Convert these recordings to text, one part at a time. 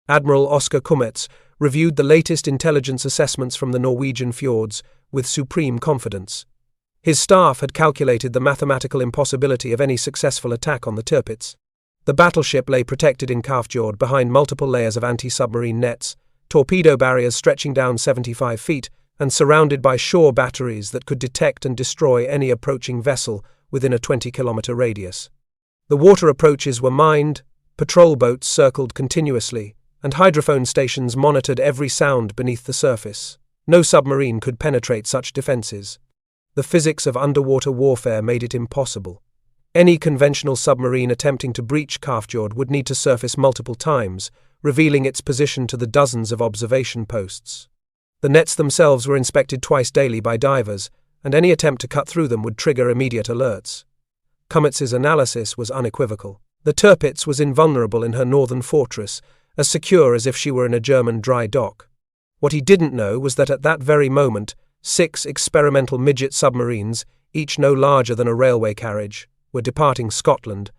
Admiral Oscar Kummetz reviewed the latest intelligence assessments from the Norwegian fjords with supreme confidence. His staff had calculated the mathematical impossibility of any successful attack on the Tirpitz. The battleship lay protected in Kaafjord behind multiple layers of anti-submarine nets, torpedo barriers stretching down 75 feet, and surrounded by shore batteries that could detect and destroy any approaching vessel within a 20-kilometer radius. The water approaches were mined, patrol boats circled continuously, and hydrophone stations monitored every sound beneath the surface. No submarine could penetrate such defenses. The physics of underwater warfare made it impossible. Any conventional submarine attempting to breach Kaafjord would need to surface multiple times, revealing its position to the dozens of observation posts. The nets themselves were inspected twice daily by divers, and any attempt to cut through them would trigger immediate alerts. Kummetz's analysis was unequivocal. The Tirpitz was invulnerable in her northern fortress, as secure as if she were in a German dry dock. What he didn't know was that at that very moment, 6 experimental midget submarines, each no larger than a railway carriage, were departing Scotland,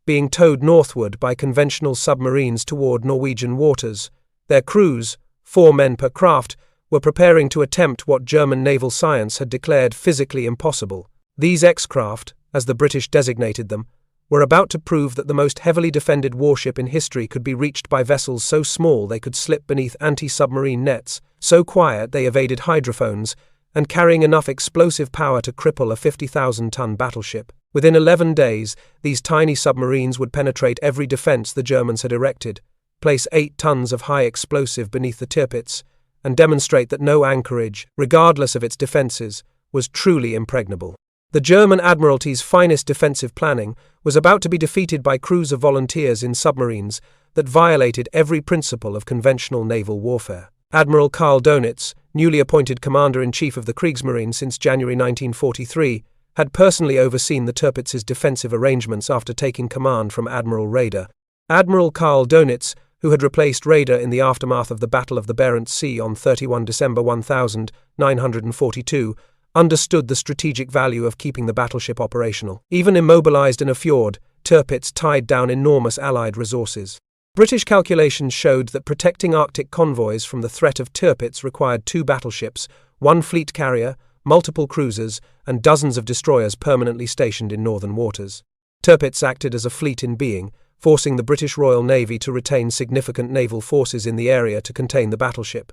being towed northward by conventional submarines toward Norwegian waters. Their crews, 4 men per craft, were preparing to attempt what German naval science had declared physically impossible. These X-craft, as the British designated them, were about to prove that the most heavily defended warship in history could be reached by vessels so small they could slip beneath anti-submarine nets, so quiet they evaded hydrophones, and carrying enough explosive power to cripple a 50,000-ton battleship. Within 11 days, these tiny submarines would penetrate every defense the Germans had erected, place 8 tons of high explosive beneath the Tirpitz, and demonstrate that no anchorage, regardless of its defenses, was truly impregnable. The German Admiralty's finest defensive planning was about to be defeated by crews of volunteers in submarines that violated every principle of conventional naval warfare. Admiral Karl Dönitz, newly appointed Commander-in-Chief of the Kriegsmarine since January 1943, had personally overseen the Tirpitz's defensive arrangements after taking command from Admiral Raeder. Admiral Karl Dönitz, who had replaced Raeder in the aftermath of the Battle of the Barents Sea on 31 December 1942, understood the strategic value of keeping the battleship operational. Even immobilized in a fjord, Tirpitz tied down enormous Allied resources. British calculations showed that protecting Arctic convoys from the threat of Tirpitz required 2 battleships, 1 fleet carrier, multiple cruisers, and dozens of destroyers permanently stationed in northern waters. Tirpitz acted as a fleet in being, forcing the British Royal Navy to retain significant naval forces in the area to contain the battleship.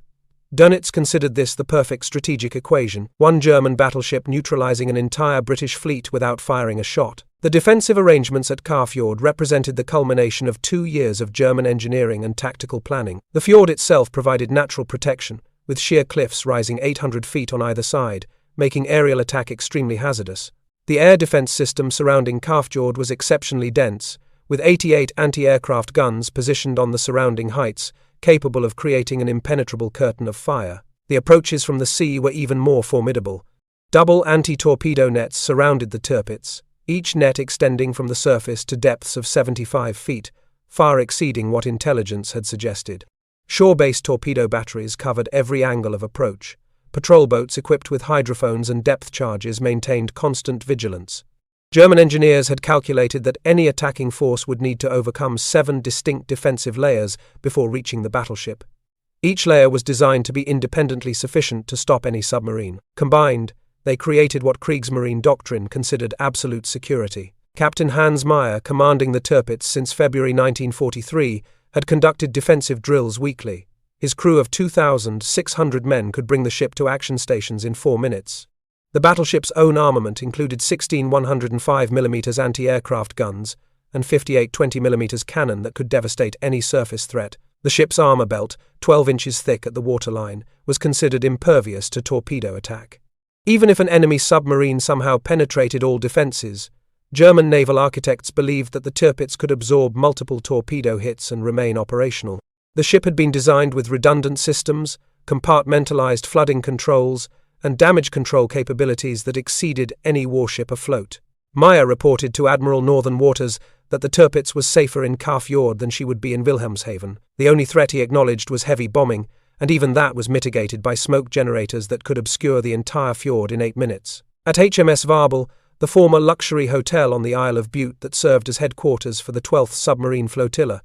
Dönitz considered this the perfect strategic equation, 1 German battleship neutralizing an entire British fleet without firing a shot. The defensive arrangements at Kaafjord represented the culmination of 2 years of German engineering and tactical planning. The fjord itself provided natural protection, with sheer cliffs rising 800 feet on either side, making aerial attack extremely hazardous. The air defense system surrounding Kaafjord was exceptionally dense, with 88 anti-aircraft guns positioned on the surrounding heights, capable of creating an impenetrable curtain of fire. The approaches from the sea were even more formidable. Double anti-torpedo nets surrounded the Tirpitz, each net extending from the surface to depths of 75 feet, far exceeding what intelligence had suggested. Shore-based torpedo batteries covered every angle of approach. Patrol boats equipped with hydrophones and depth charges maintained constant vigilance. German engineers had calculated that any attacking force would need to overcome 7 distinct defensive layers before reaching the battleship. Each layer was designed to be independently sufficient to stop any submarine. Combined, they created what Kriegsmarine doctrine considered absolute security. Captain Hans Meyer, commanding the Tirpitz since February 1943, had conducted defensive drills weekly. His crew of 2,600 men could bring the ship to action stations in 4 minutes. The battleship's own armament included 16 105mm anti-aircraft guns and 58 20mm cannon that could devastate any surface threat. The ship's armor belt, 12 inches thick at the waterline, was considered impervious to torpedo attack. Even if an enemy submarine somehow penetrated all defenses, German naval architects believed that the Tirpitz could absorb multiple torpedo hits and remain operational. The ship had been designed with redundant systems, compartmentalized flooding controls, and damage control capabilities that exceeded any warship afloat. Meyer reported to Admiral Northern Waters that the Tirpitz was safer in Kaafjord than she would be in Wilhelmshaven. The only threat he acknowledged was heavy bombing, and even that was mitigated by smoke generators that could obscure the entire fjord in 8 minutes. At HMS Vabel, the former luxury hotel on the Isle of Bute that served as headquarters for the 12th Submarine Flotilla,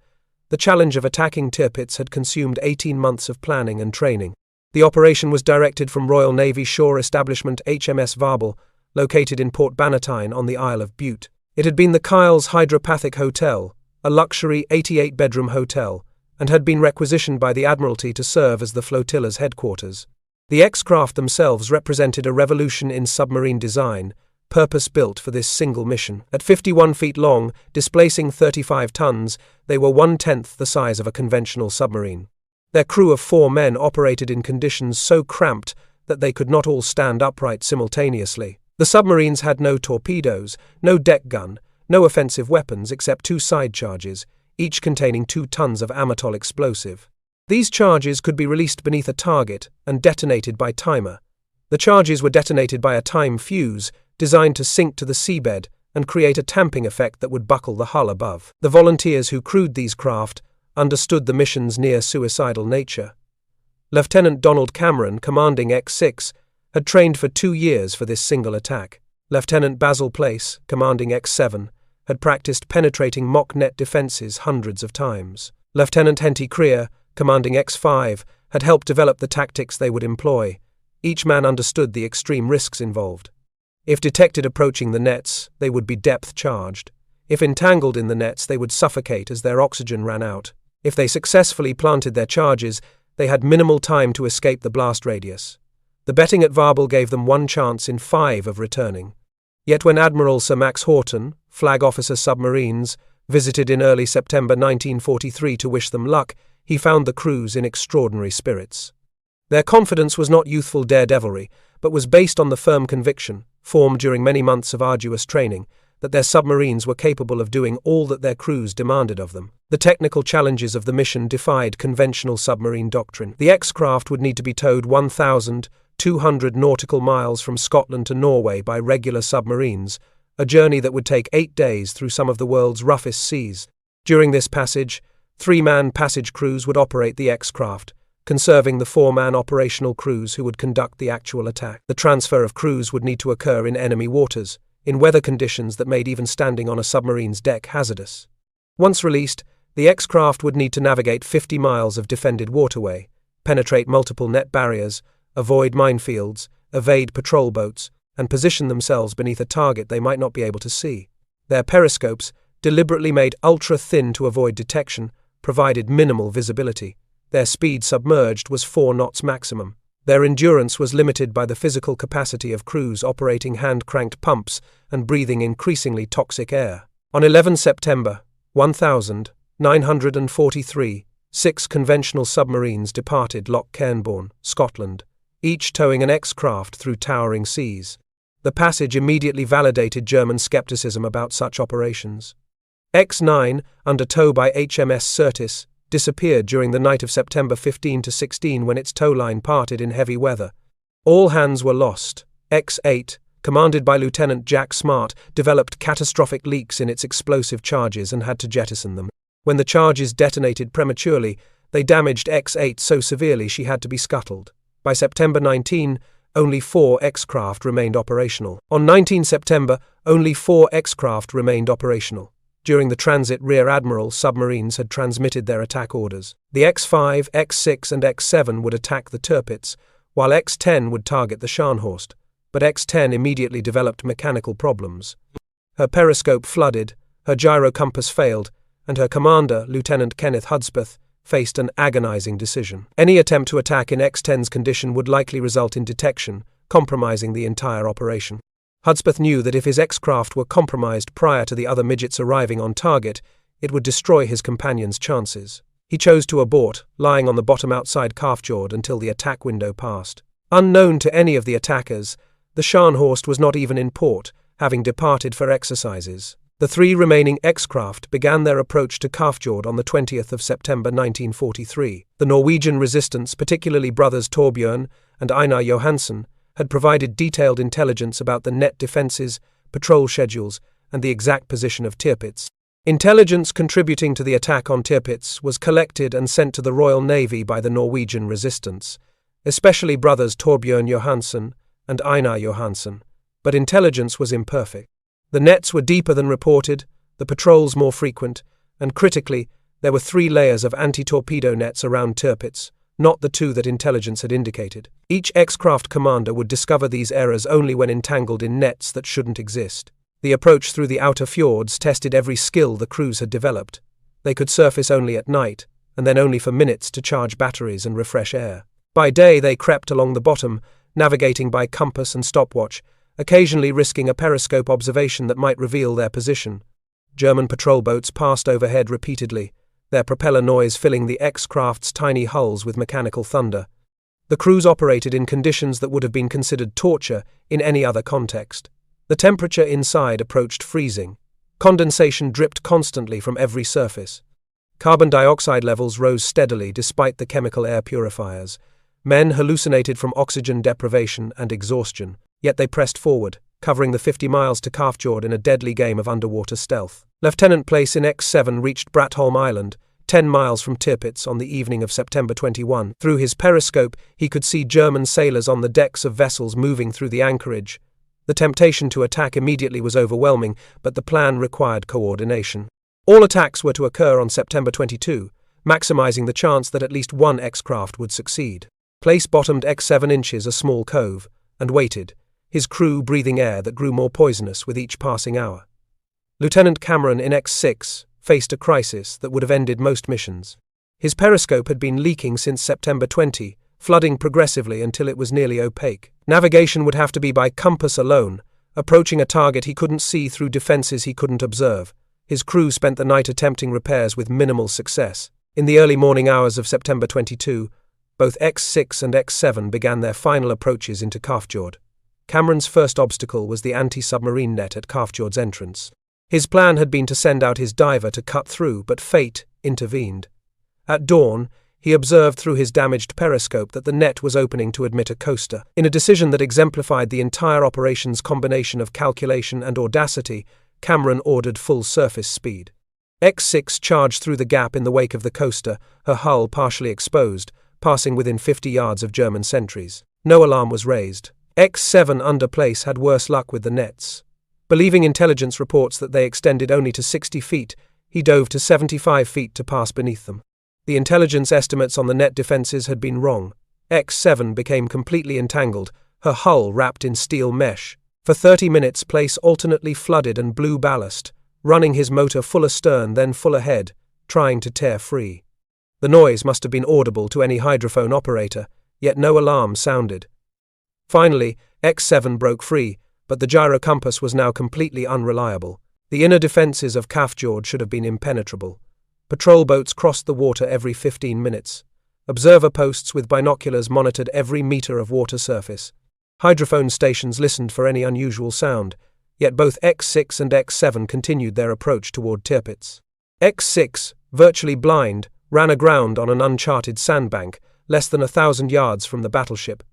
The challenge of attacking Tirpitz had consumed 18 months of planning and training. The operation was directed from Royal Navy shore establishment HMS Basil, located in Port Bannatyne on the Isle of Bute. It had been the Kyle's Hydropathic Hotel, a luxury 88-bedroom hotel, and had been requisitioned by the Admiralty to serve as the flotilla's headquarters. The X-craft themselves represented a revolution in submarine design, purpose-built for this single mission. At 51 feet long, displacing 35 tons, they were 1/10 the size of a conventional submarine. Their crew of 4 men operated in conditions so cramped that they could not all stand upright simultaneously. The submarines had no torpedoes, no deck gun, no offensive weapons except 2 side charges, each containing 2 tons of amatol explosive. These charges could be released beneath a target and detonated by timer. The charges were detonated by a time fuse designed to sink to the seabed and create a tamping effect that would buckle the hull above. The volunteers who crewed these craft understood the mission's near-suicidal nature. Lieutenant Donald Cameron, commanding X6, had trained for 2 years for this single attack. Lieutenant Basil Place, commanding X7, had practiced penetrating mock net defences hundreds of times. Lieutenant Henty Creer, commanding X5, had helped develop the tactics they would employ. Each man understood the extreme risks involved. If detected approaching the nets, they would be depth-charged. If entangled in the nets, they would suffocate as their oxygen ran out. If they successfully planted their charges, they had minimal time to escape the blast radius. The betting at Basil gave them 1 chance in 5 of returning. Yet when Admiral Sir Max Horton, Flag Officer Submarines, visited in early September 1943 to wish them luck, he found the crews in extraordinary spirits. Their confidence was not youthful daredevilry, but was based on the firm conviction, formed during many months of arduous training, that their submarines were capable of doing all that their crews demanded of them. The technical challenges of the mission defied conventional submarine doctrine. The X-craft would need to be towed 1,200 nautical miles from Scotland to Norway by regular submarines, a journey that would take 8 days through some of the world's roughest seas. During this passage, 3-man passage crews would operate the X-craft, conserving the 4-man operational crews who would conduct the actual attack. The transfer of crews would need to occur in enemy waters, in weather conditions that made even standing on a submarine's deck hazardous. Once released, the X-craft would need to navigate 50 miles of defended waterway, penetrate multiple net barriers, avoid minefields, evade patrol boats, and position themselves beneath a target they might not be able to see. Their periscopes, deliberately made ultra-thin to avoid detection, provided minimal visibility. Their speed submerged was 4 knots maximum. Their endurance was limited by the physical capacity of crews operating hand-cranked pumps and breathing increasingly toxic air. On 11 September 1943, 6 conventional submarines departed Loch Cairnborne, Scotland, each towing an X-craft through towering seas. The passage immediately validated German skepticism about such operations. X9, under tow by HMS Curtis, disappeared during the night of September 15 to 16 when its tow line parted in heavy weather. All hands were lost. X8, commanded by Lieutenant Jack Smart, developed catastrophic leaks in its explosive charges and had to jettison them. When the charges detonated prematurely, they damaged X8 so severely she had to be scuttled. By September 19, only 4 X-craft remained operational. On 19 September, only 4 X-craft remained operational. During the transit, Rear Admiral submarines had transmitted their attack orders. The X5, X6 and X7 would attack the Tirpitz, while X10 would target the Scharnhorst, but X10 immediately developed mechanical problems. Her periscope flooded, her gyro compass failed, and her commander, Lieutenant Kenneth Hudspeth, faced an agonizing decision. Any attempt to attack in X10's condition would likely result in detection, compromising the entire operation. Hudspeth knew that if his X-craft were compromised prior to the other midgets arriving on target, it would destroy his companion's chances. He chose to abort, lying on the bottom outside Kaafjord until the attack window passed. Unknown to any of the attackers, the Scharnhorst was not even in port, having departed for exercises. The 3 remaining X-craft began their approach to Kaafjord on the 20th of September 1943. The Norwegian resistance, particularly brothers Torbjørn and Einar Johansen, had provided detailed intelligence about the net defences, patrol schedules, and the exact position of Tirpitz. Intelligence contributing to the attack on Tirpitz was collected and sent to the Royal Navy by the Norwegian resistance, especially brothers Torbjørn Johansen and Einar Johansen, but intelligence was imperfect. The nets were deeper than reported, the patrols more frequent, and critically, There were 3 layers of anti-torpedo nets around Tirpitz, not the 2 that intelligence had indicated. Each X-craft commander would discover these errors only when entangled in nets that shouldn't exist. The approach through the outer fjords tested every skill the crews had developed. They could surface only at night, and then only for minutes to charge batteries and refresh air. By day they crept along the bottom, navigating by compass and stopwatch, occasionally risking a periscope observation that might reveal their position. German patrol boats passed overhead repeatedly, their propeller noise filling the X-craft's tiny hulls with mechanical thunder. The crews operated in conditions that would have been considered torture in any other context. The temperature inside approached freezing. Condensation dripped constantly from every surface. Carbon dioxide levels rose steadily despite the chemical air purifiers. Men hallucinated from oxygen deprivation and exhaustion, yet they pressed forward, covering the 50 miles to Kaafjord in a deadly game of underwater stealth. Lieutenant Place in X7 reached Bratholm Island, 10 miles from Tirpitz, on the evening of September 21. Through his periscope, he could see German sailors on the decks of vessels moving through the anchorage. The temptation to attack immediately was overwhelming, but the plan required coordination. All attacks were to occur on September 22, maximizing the chance that at least one X-craft would succeed. Place bottomed X7 inches a small cove, and waited, his crew breathing air that grew more poisonous with each passing hour. Lieutenant Cameron in X6 faced a crisis that would have ended most missions. His periscope had been leaking since September 20, flooding progressively until it was nearly opaque. Navigation would have to be by compass alone, approaching a target he couldn't see through defenses he couldn't observe. His crew spent the night attempting repairs with minimal success. In the early morning hours of September 22, both X6 and X7 began their final approaches into Kaafjord. Cameron's first obstacle was the anti-submarine net at Kaafjord's entrance. His plan had been to send out his diver to cut through, but fate intervened. At dawn, he observed through his damaged periscope that the net was opening to admit a coaster. In a decision that exemplified the entire operation's combination of calculation and audacity, Cameron ordered full surface speed. X6 charged through the gap in the wake of the coaster, her hull partially exposed, passing within 50 yards of German sentries. No alarm was raised. X7 under Place had worse luck with the nets. Believing intelligence reports that they extended only to 60 feet, he dove to 75 feet to pass beneath them. The intelligence estimates on the net defenses had been wrong. X7 became completely entangled, her hull wrapped in steel mesh. For 30 minutes, Place alternately flooded and blew ballast, running his motor full astern then full ahead, trying to tear free. The noise must have been audible to any hydrophone operator, yet no alarm sounded. Finally, X7 broke free, but the gyro compass was now completely unreliable. The inner defenses of Kaafjord should have been impenetrable. Patrol boats crossed the water every 15 minutes. Observer posts with binoculars monitored every meter of water surface. Hydrophone stations listened for any unusual sound, yet both X6 and X7 continued their approach toward Tirpitz. X6, virtually blind, ran aground on an uncharted sandbank, less than 1,000 yards from the Battleship.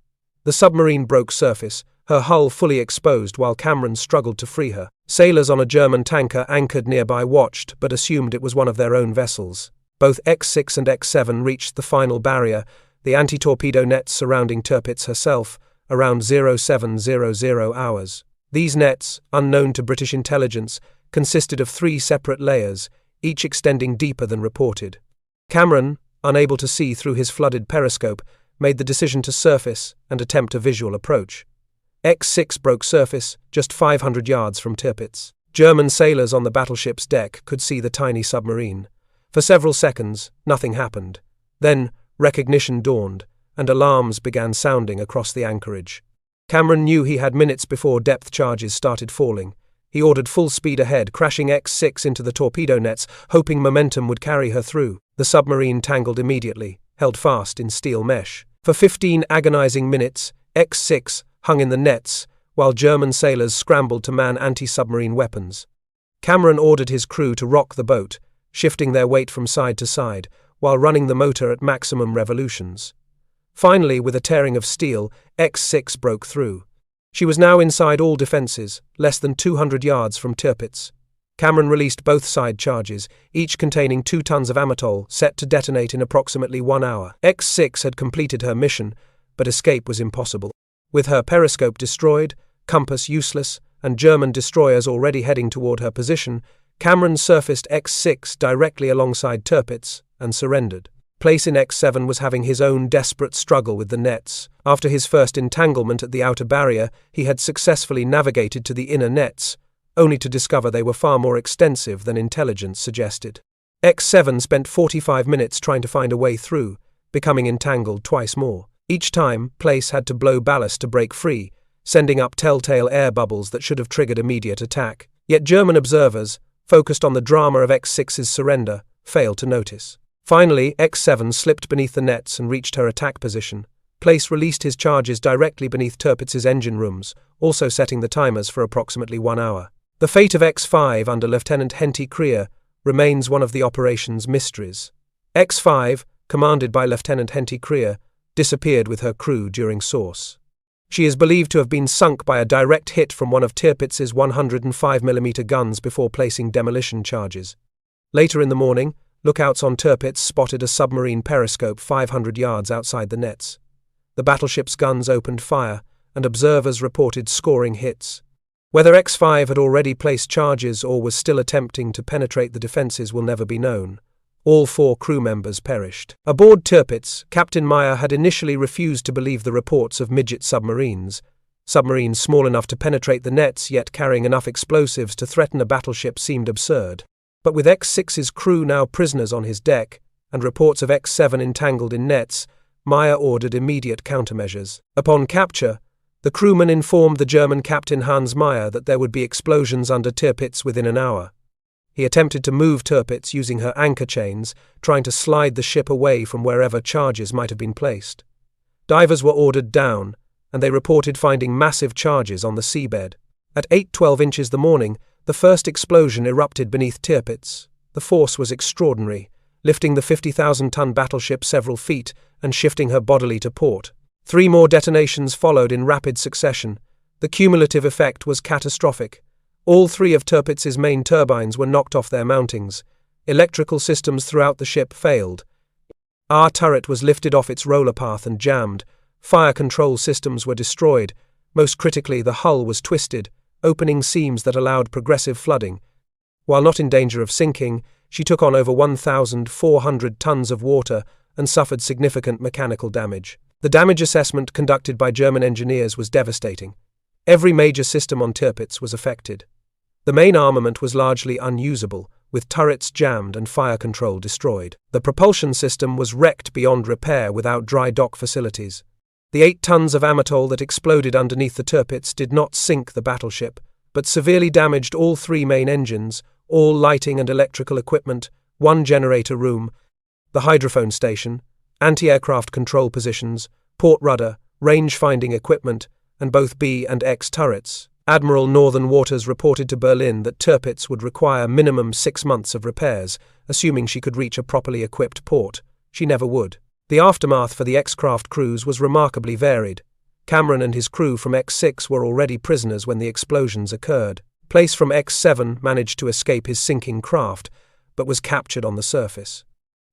The submarine broke surface, her hull fully exposed while Cameron struggled to free her. Sailors on a German tanker anchored nearby watched, but assumed it was one of their own vessels. Both X6 and X7 reached the final barrier, the anti-torpedo nets surrounding Tirpitz herself, around 0700 hours. These nets, unknown to British intelligence, consisted of 3 separate layers, each extending deeper than reported. Cameron, unable to see through his flooded periscope, made the decision to surface and attempt a visual approach. X6 broke surface just 500 yards from Tirpitz. German sailors on the battleship's deck could see the tiny submarine. For several seconds, nothing happened. Then, recognition dawned, and alarms began sounding across the anchorage. Cameron knew he had minutes before depth charges started falling. He ordered full speed ahead, crashing X6 into the torpedo nets, hoping momentum would carry her through. The submarine tangled immediately, held fast in steel mesh. For 15 agonizing minutes, X6 hung in the nets, while German sailors scrambled to man anti-submarine weapons. Cameron ordered his crew to rock the boat, shifting their weight from side to side, while running the motor at maximum revolutions. Finally, with a tearing of steel, X6 broke through. She was now inside all defenses, less than 200 yards from Tirpitz. Cameron released both side charges, each containing 2 tons of amatol, set to detonate in approximately 1 hour. X6 had completed her mission, but escape was impossible. With her periscope destroyed, compass useless, and German destroyers already heading toward her position, Cameron surfaced X6 directly alongside Tirpitz and surrendered. Place in X7 was having his own desperate struggle with the nets. After his first entanglement at the outer barrier, he had successfully navigated to the inner nets, only to discover they were far more extensive than intelligence suggested. X7 spent 45 minutes trying to find a way through, becoming entangled twice more. Each time, Place had to blow ballast to break free, sending up telltale air bubbles that should have triggered immediate attack. Yet German observers, focused on the drama of X6's surrender, failed to notice. Finally, X7 slipped beneath the nets and reached her attack position. Place released his charges directly beneath Tirpitz's engine rooms, also setting the timers for approximately 1 hour. The fate of X5 under Lieutenant Henty Krier remains one of the operation's mysteries. X5, commanded by Lieutenant Henty Krier, disappeared with her crew during source. She is believed to have been sunk by a direct hit from one of Tirpitz's 105mm guns before placing demolition charges. Later in the morning, lookouts on Tirpitz spotted a submarine periscope 500 yards outside the nets. The battleship's guns opened fire, and observers reported scoring hits. Whether X5 had already placed charges or was still attempting to penetrate the defences will never be known. All 4 crew members perished. Aboard Tirpitz, Captain Meyer had initially refused to believe the reports of midget submarines small enough to penetrate the nets yet carrying enough explosives to threaten a battleship seemed absurd. But with X6's crew now prisoners on his deck, and reports of X7 entangled in nets, Meyer ordered immediate countermeasures. Upon capture, the crewman informed the German captain Hans Meyer that there would be explosions under Tirpitz within an hour. He attempted to move Tirpitz using her anchor chains, trying to slide the ship away from wherever charges might have been placed. Divers were ordered down, and they reported finding massive charges on the seabed. At 8:12 inches the morning, the first explosion erupted beneath Tirpitz. The force was extraordinary, lifting the 50,000-ton battleship several feet and shifting her bodily to port. 3 more detonations followed in rapid succession. The cumulative effect was catastrophic. All 3 of Tirpitz's main turbines were knocked off their mountings. Electrical systems throughout the ship failed. Our turret was lifted off its roller path and jammed. Fire control systems were destroyed. Most critically, the hull was twisted, opening seams that allowed progressive flooding. While not in danger of sinking, she took on over 1,400 tons of water and suffered significant mechanical damage. The damage assessment conducted by German engineers was devastating. Every major system on Tirpitz was affected. The main armament was largely unusable, with turrets jammed and fire control destroyed. The propulsion system was wrecked beyond repair without dry dock facilities. The 8 tons of amatol that exploded underneath the Tirpitz did not sink the battleship, but severely damaged all 3 main engines, all lighting and electrical equipment, 1 generator room, the hydrophone station, anti-aircraft control positions, port rudder, range-finding equipment, and both B and X turrets. Admiral Northern Waters reported to Berlin that Tirpitz would require minimum 6 months of repairs, assuming she could reach a properly equipped port. She never would. The aftermath for the X-craft crews was remarkably varied. Cameron and his crew from X6 were already prisoners when the explosions occurred. Place from X7 managed to escape his sinking craft, but was captured on the surface.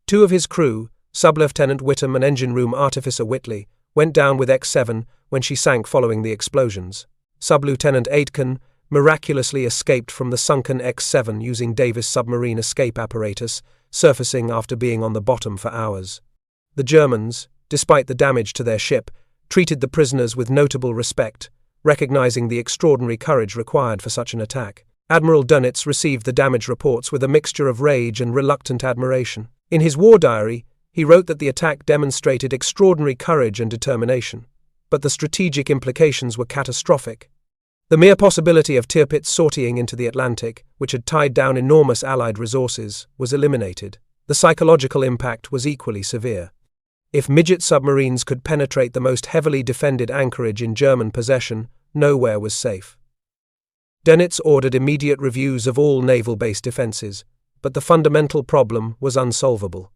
2 of his crew, Sub-Lieutenant Whittam and Engine Room Artificer Whitley, went down with X7 when she sank following the explosions. Sub-Lieutenant Aitken miraculously escaped from the sunken X7 using Davis submarine escape apparatus, surfacing after being on the bottom for hours. The Germans, despite the damage to their ship, treated the prisoners with notable respect, recognizing the extraordinary courage required for such an attack. Admiral Dönitz received the damage reports with a mixture of rage and reluctant admiration. In his war diary, he wrote that the attack demonstrated extraordinary courage and determination, but the strategic implications were catastrophic. The mere possibility of Tirpitz sortying into the Atlantic, which had tied down enormous Allied resources, was eliminated. The psychological impact was equally severe. If midget submarines could penetrate the most heavily defended anchorage in German possession, nowhere was safe. Dönitz ordered immediate reviews of all naval-based defences, but the fundamental problem was unsolvable.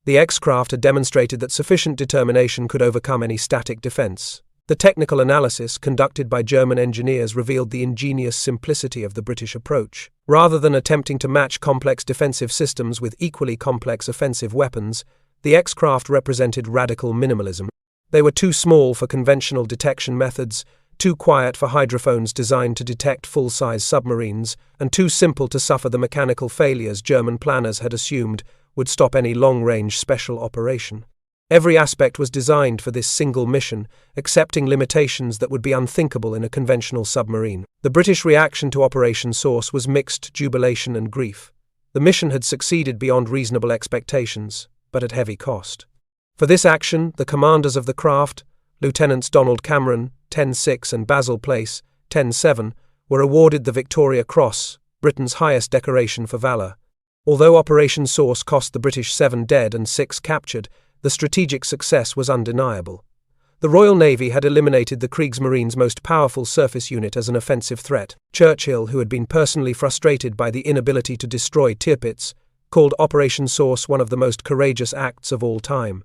The X-craft had demonstrated that sufficient determination could overcome any static defence. The technical analysis conducted by German engineers revealed the ingenious simplicity of the British approach. Rather than attempting to match complex defensive systems with equally complex offensive weapons, the X-craft represented radical minimalism. They were too small for conventional detection methods, too quiet for hydrophones designed to detect full-size submarines, and too simple to suffer the mechanical failures German planners had assumed would stop any long-range special operation. Every aspect was designed for this single mission, accepting limitations that would be unthinkable in a conventional submarine. The British reaction to Operation Source was mixed jubilation and grief. The mission had succeeded beyond reasonable expectations, but at heavy cost. For this action, the commanders of the craft, Lieutenants Donald Cameron, 10-6, and Basil Place, 10-7, were awarded the Victoria Cross, Britain's highest decoration for valour. Although Operation Source cost the British 7 dead and 6 captured, the strategic success was undeniable. The Royal Navy had eliminated the Kriegsmarine's most powerful surface unit as an offensive threat. Churchill, who had been personally frustrated by the inability to destroy Tirpitz, called Operation Source one of the most courageous acts of all time.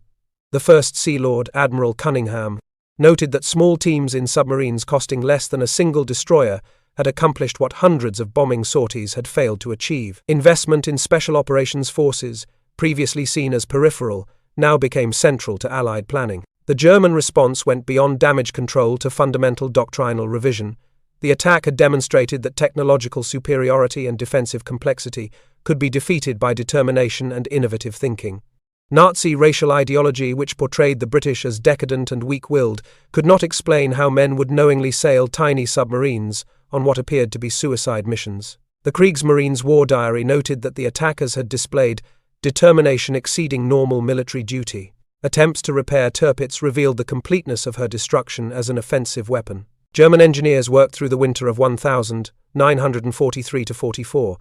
The First Sea Lord, Admiral Cunningham, noted that small teams in submarines costing less than a single destroyer had accomplished what hundreds of bombing sorties had failed to achieve. Investment in special operations forces, previously seen as peripheral, now became central to Allied planning. The German response went beyond damage control to fundamental doctrinal revision. The attack had demonstrated that technological superiority and defensive complexity could be defeated by determination and innovative thinking. Nazi racial ideology, which portrayed the British as decadent and weak-willed, could not explain how men would knowingly sail tiny submarines on what appeared to be suicide missions. The Kriegsmarine's war diary noted that the attackers had displayed determination exceeding normal military duty. Attempts to repair Tirpitz revealed the completeness of her destruction as an offensive weapon. German engineers worked through the winter of 1943–44,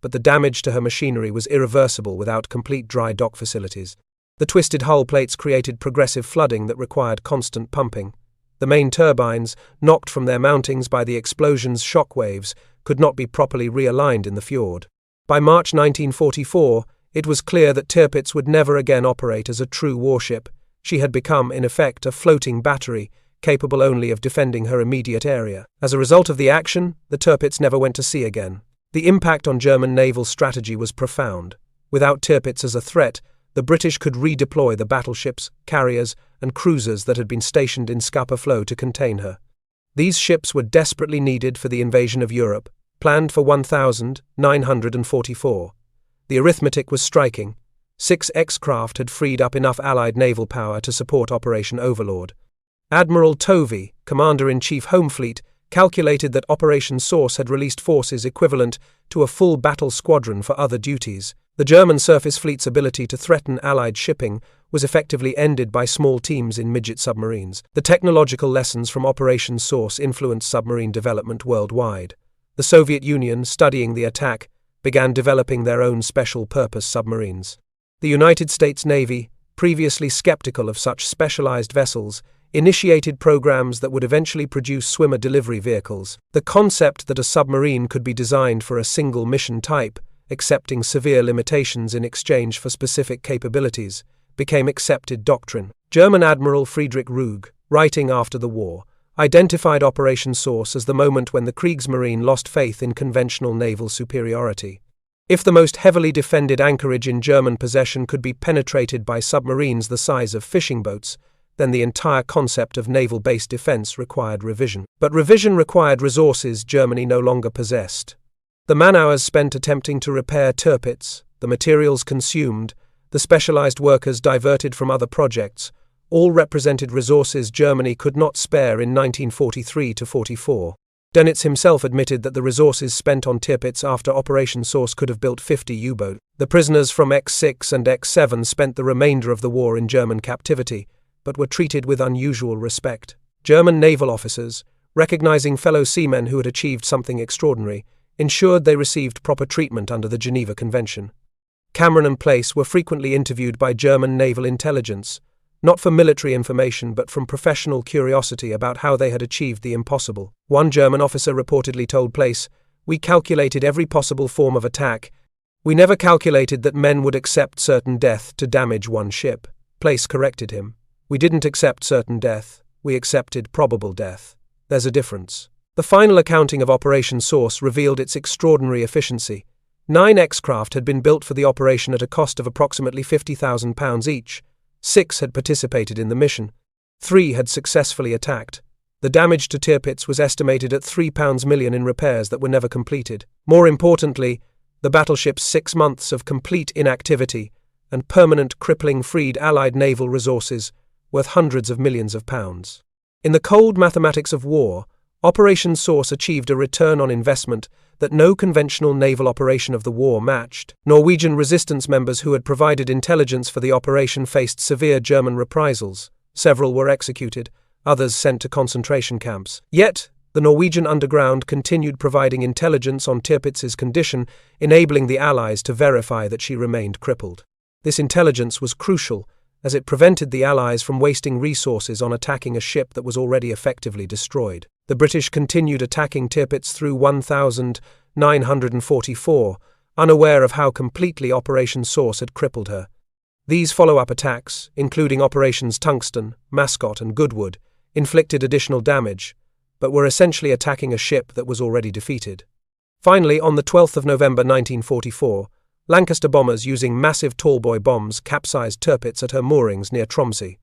but the damage to her machinery was irreversible without complete dry dock facilities. The twisted hull plates created progressive flooding that required constant pumping. The main turbines, knocked from their mountings by the explosion's shock waves, could not be properly realigned in the fjord. By March 1944, it was clear that Tirpitz would never again operate as a true warship. She had become, in effect, a floating battery, capable only of defending her immediate area. As a result of the action, the Tirpitz never went to sea again. The impact on German naval strategy was profound. Without Tirpitz as a threat, the British could redeploy the battleships, carriers, and cruisers that had been stationed in Scapa Flow to contain her. These ships were desperately needed for the invasion of Europe, planned for 1944. The arithmetic was striking. 6 X-craft had freed up enough Allied naval power to support Operation Overlord. Admiral Tovey, Commander-in-Chief Home Fleet, calculated that Operation Source had released forces equivalent to a full battle squadron for other duties. The German surface fleet's ability to threaten Allied shipping was effectively ended by small teams in midget submarines. The technological lessons from Operation Source influenced submarine development worldwide. The Soviet Union, studying the attack, began developing their own special-purpose submarines. The United States Navy, previously skeptical of such specialized vessels, initiated programs that would eventually produce swimmer delivery vehicles. The concept that a submarine could be designed for a single mission type, accepting severe limitations in exchange for specific capabilities, became accepted doctrine. German Admiral Friedrich Ruge, writing after the war, identified Operation Source as the moment when the Kriegsmarine lost faith in conventional naval superiority. If the most heavily defended anchorage in German possession could be penetrated by submarines the size of fishing boats, then the entire concept of naval-based defense required revision. But revision required resources Germany no longer possessed. The man-hours spent attempting to repair Tirpitz, the materials consumed, the specialized workers diverted from other projects, all represented resources Germany could not spare in 1943–44. Dönitz himself admitted that the resources spent on Tirpitz after Operation Source could have built 50 U-boats. The prisoners from X6 and X7 spent the remainder of the war in German captivity, but were treated with unusual respect. German naval officers, recognizing fellow seamen who had achieved something extraordinary, ensured they received proper treatment under the Geneva Convention. Cameron and Place were frequently interviewed by German naval intelligence, not for military information but from professional curiosity about how they had achieved the impossible. One German officer reportedly told Place, "We calculated every possible form of attack. We never calculated that men would accept certain death to damage one ship." Place corrected him. "We didn't accept certain death, we accepted probable death. There's a difference." The final accounting of Operation Source revealed its extraordinary efficiency. 9 X-craft had been built for the operation at a cost of approximately £50,000 each. 6 had participated in the mission. 3 had successfully attacked. The damage to Tirpitz was estimated at £3 million in repairs that were never completed. More importantly, the battleship's 6 months of complete inactivity and permanent crippling freed Allied naval resources worth hundreds of millions of pounds. In the cold mathematics of war, Operation Source achieved a return on investment that no conventional naval operation of the war matched. Norwegian resistance members who had provided intelligence for the operation faced severe German reprisals. Several were executed, others sent to concentration camps. Yet, the Norwegian underground continued providing intelligence on Tirpitz's condition, enabling the Allies to verify that she remained crippled. This intelligence was crucial, as it prevented the Allies from wasting resources on attacking a ship that was already effectively destroyed. The British continued attacking Tirpitz through 1944, unaware of how completely Operation Source had crippled her. These follow-up attacks, including Operations Tungsten, Mascot and Goodwood, inflicted additional damage, but were essentially attacking a ship that was already defeated. Finally, on the 12th of November 1944, Lancaster bombers using massive tallboy bombs capsized Tirpitz at her moorings near Tromsø.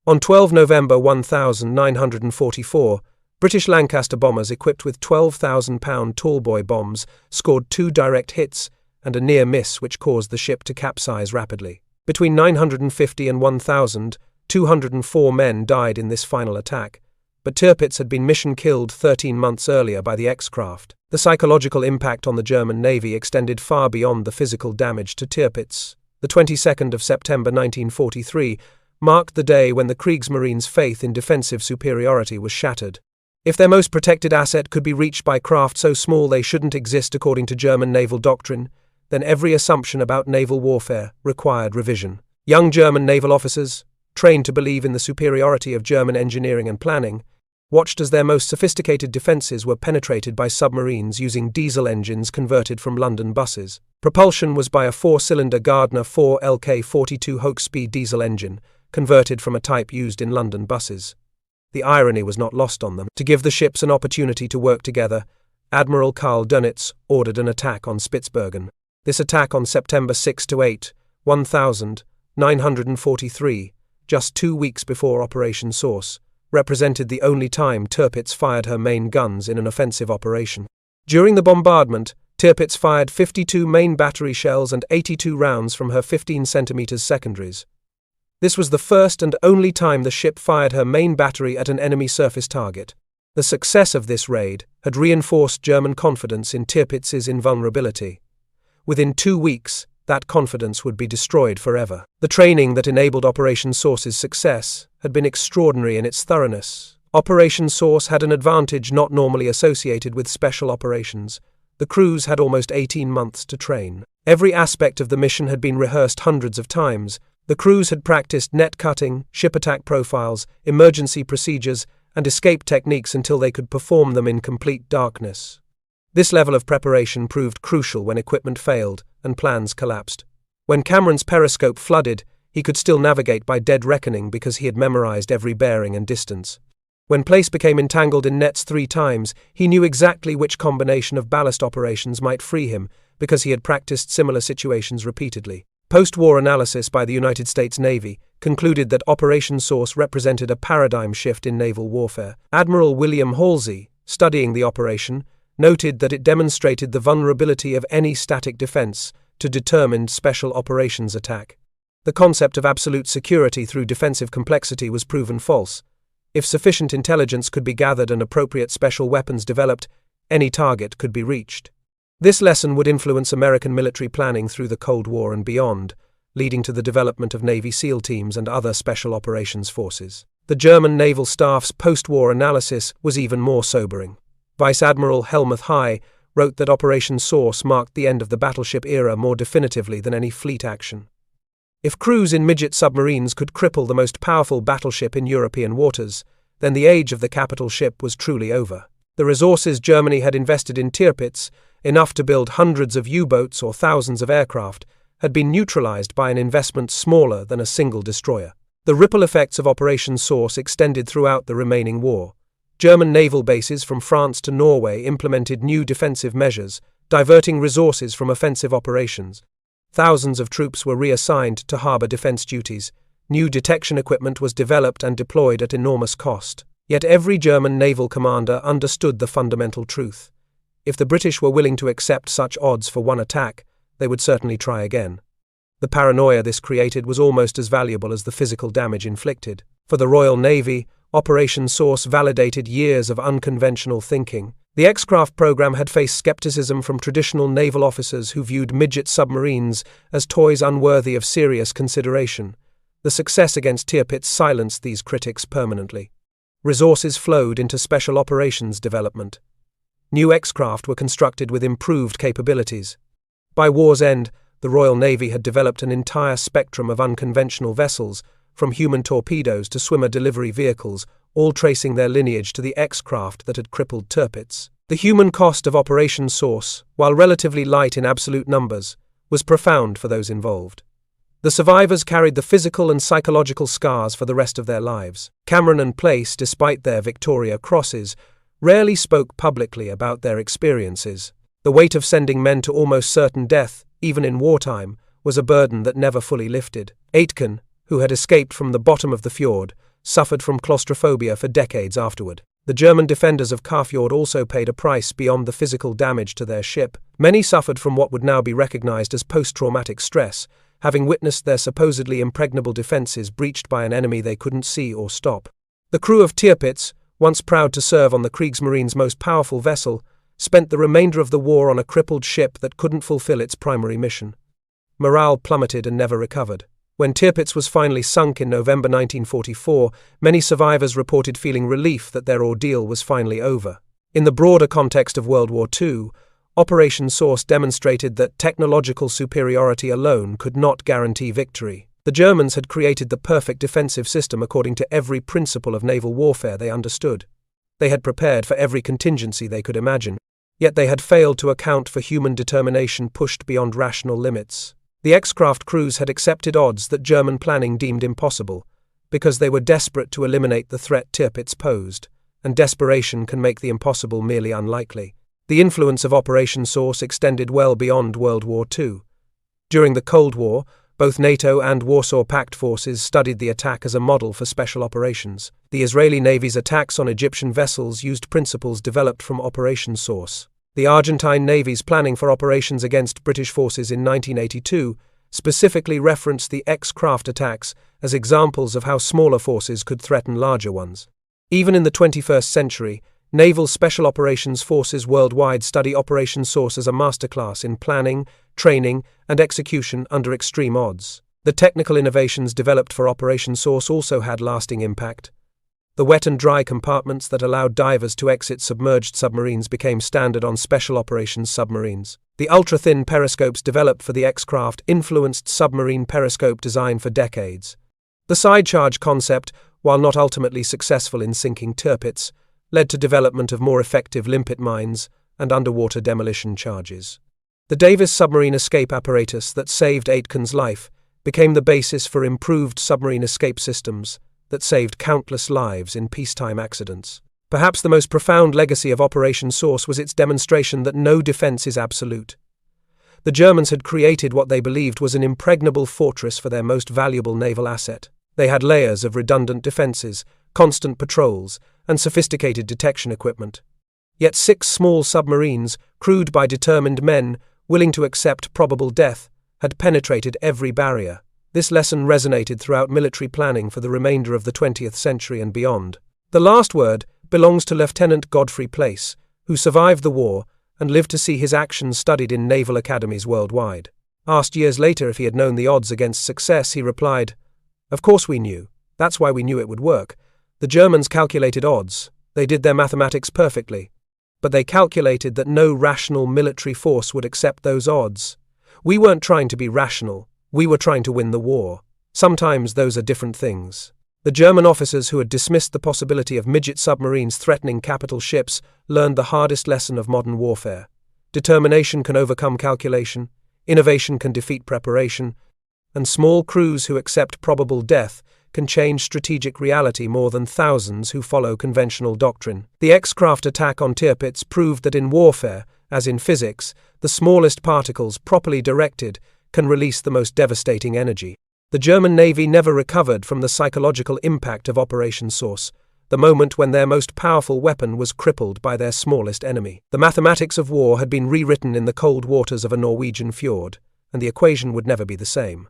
On 12 November 1944, British Lancaster bombers equipped with 12,000-pound tallboy bombs scored 2 direct hits and a near miss which caused the ship to capsize rapidly. Between 950 and 1,000, 204 men died in this final attack, but Tirpitz had been mission-killed 13 months earlier by the X-craft. The psychological impact on the German Navy extended far beyond the physical damage to Tirpitz. The 22nd of September 1943 marked the day when the Kriegsmarine's faith in defensive superiority was shattered. If their most protected asset could be reached by craft so small they shouldn't exist according to German naval doctrine, then every assumption about naval warfare required revision. Young German naval officers, trained to believe in the superiority of German engineering and planning, watched as their most sophisticated defences were penetrated by submarines using diesel engines converted from London buses. Propulsion was by a 4-cylinder Gardner 4 LK42 Hochspeed diesel engine, converted from a type used in London buses. The irony was not lost on them. To give the ships an opportunity to work together, Admiral Karl Dönitz ordered an attack on Spitzbergen. This attack on September 6–8, 1943, just 2 weeks before Operation Source, represented the only time Tirpitz fired her main guns in an offensive operation. During the bombardment, Tirpitz fired 52 main battery shells and 82 rounds from her 15 cm secondaries. This was the first and only time the ship fired her main battery at an enemy surface target. The success of this raid had reinforced German confidence in Tirpitz's invulnerability. Within 2 weeks, that confidence would be destroyed forever. The training that enabled Operation Source's success had been extraordinary in its thoroughness. Operation Source had an advantage not normally associated with special operations. The crews had almost 18 months to train. Every aspect of the mission had been rehearsed hundreds of times. The crews had practiced net cutting, ship attack profiles, emergency procedures, and escape techniques until they could perform them in complete darkness. This level of preparation proved crucial when equipment failed and plans collapsed. When Cameron's periscope flooded, he could still navigate by dead reckoning because he had memorized every bearing and distance. When Place became entangled in nets 3 times, he knew exactly which combination of ballast operations might free him because he had practiced similar situations repeatedly. Post-war analysis by the United States Navy concluded that Operation Source represented a paradigm shift in naval warfare. Admiral William Halsey, studying the operation, noted that it demonstrated the vulnerability of any static defense to determined special operations attack. The concept of absolute security through defensive complexity was proven false. If sufficient intelligence could be gathered and appropriate special weapons developed, any target could be reached. This lesson would influence American military planning through the Cold War and beyond, leading to the development of Navy SEAL teams and other special operations forces. The German naval staff's post-war analysis was even more sobering. Vice Admiral Helmuth High wrote that Operation Source marked the end of the battleship era more definitively than any fleet action. If crews in midget submarines could cripple the most powerful battleship in European waters, then the age of the capital ship was truly over. The resources Germany had invested in Tirpitz, enough to build hundreds of U-boats or thousands of aircraft, had been neutralized by an investment smaller than a single destroyer. The ripple effects of Operation Source extended throughout the remaining war. German naval bases from France to Norway implemented new defensive measures, diverting resources from offensive operations. Thousands of troops were reassigned to harbor defense duties. New detection equipment was developed and deployed at enormous cost. Yet every German naval commander understood the fundamental truth. If the British were willing to accept such odds for one attack, they would certainly try again. The paranoia this created was almost as valuable as the physical damage inflicted. For the Royal Navy, Operation Source validated years of unconventional thinking. The X-Craft program had faced skepticism from traditional naval officers who viewed midget submarines as toys unworthy of serious consideration. The success against Tirpitz silenced these critics permanently. Resources flowed into special operations development. New X-Craft were constructed with improved capabilities. By war's end, the Royal Navy had developed an entire spectrum of unconventional vessels, from human torpedoes to swimmer delivery vehicles, all tracing their lineage to the X-Craft that had crippled Tirpitz. The human cost of Operation Source, while relatively light in absolute numbers, was profound for those involved. The survivors carried the physical and psychological scars for the rest of their lives. Cameron and Place, despite their Victoria Crosses, rarely spoke publicly about their experiences. The weight of sending men to almost certain death, even in wartime, was a burden that never fully lifted. Aitken, who had escaped from the bottom of the fjord, suffered from claustrophobia for decades afterward. The German defenders of Kaafjord also paid a price beyond the physical damage to their ship. Many suffered from what would now be recognized as post-traumatic stress, having witnessed their supposedly impregnable defenses breached by an enemy they couldn't see or stop. The crew of Tirpitz, once proud to serve on the Kriegsmarine's most powerful vessel, spent the remainder of the war on a crippled ship that couldn't fulfill its primary mission. Morale plummeted and never recovered. When Tirpitz was finally sunk in November 1944, many survivors reported feeling relief that their ordeal was finally over. In the broader context of World War II, Operation Source demonstrated that technological superiority alone could not guarantee victory. The Germans had created the perfect defensive system according to every principle of naval warfare they understood. They had prepared for every contingency they could imagine, yet they had failed to account for human determination pushed beyond rational limits. The X-Craft crews had accepted odds that German planning deemed impossible, because they were desperate to eliminate the threat Tirpitz posed, and desperation can make the impossible merely unlikely. The influence of Operation Source extended well beyond World War II. During the Cold War, both NATO and Warsaw Pact forces studied the attack as a model for special operations. The Israeli Navy's attacks on Egyptian vessels used principles developed from Operation Source. The Argentine Navy's planning for operations against British forces in 1982 specifically referenced the X-Craft attacks as examples of how smaller forces could threaten larger ones. Even in the 21st century, naval special operations forces worldwide study Operation Source as a masterclass in planning, training, and execution under extreme odds. The technical innovations developed for Operation Source also had lasting impact. The wet and dry compartments that allowed divers to exit submerged submarines became standard on special operations submarines. The ultra-thin periscopes developed for the X-Craft influenced submarine periscope design for decades. The side charge concept, while not ultimately successful in sinking Tirpitz, led to development of more effective limpet mines and underwater demolition charges. The Davis submarine escape apparatus that saved Aitken's life became the basis for improved submarine escape systems that saved countless lives in peacetime accidents. Perhaps the most profound legacy of Operation Source was its demonstration that no defense is absolute. The Germans had created what they believed was an impregnable fortress for their most valuable naval asset. They had layers of redundant defenses, constant patrols, and sophisticated detection equipment. Yet 6 small submarines, crewed by determined men, willing to accept probable death, had penetrated every barrier. This lesson resonated throughout military planning for the remainder of the 20th century and beyond. The last word belongs to Lieutenant Godfrey Place, who survived the war and lived to see his actions studied in naval academies worldwide. Asked years later if he had known the odds against success, he replied, "Of course we knew. That's why we knew it would work. The Germans calculated odds. They did their mathematics perfectly. But they calculated that no rational military force would accept those odds. We weren't trying to be rational. We were trying to win the war. Sometimes those are different things." The German officers who had dismissed the possibility of midget submarines threatening capital ships learned the hardest lesson of modern warfare. Determination can overcome calculation, innovation can defeat preparation, and small crews who accept probable death can change strategic reality more than thousands who follow conventional doctrine. The X-Craft attack on Tirpitz proved that in warfare, as in physics, the smallest particles properly directed can release the most devastating energy. The German Navy never recovered from the psychological impact of Operation Source. the moment when their most powerful weapon was crippled by their smallest enemy. The mathematics of war had been rewritten in the cold waters of a Norwegian fjord, and the equation would never be the same.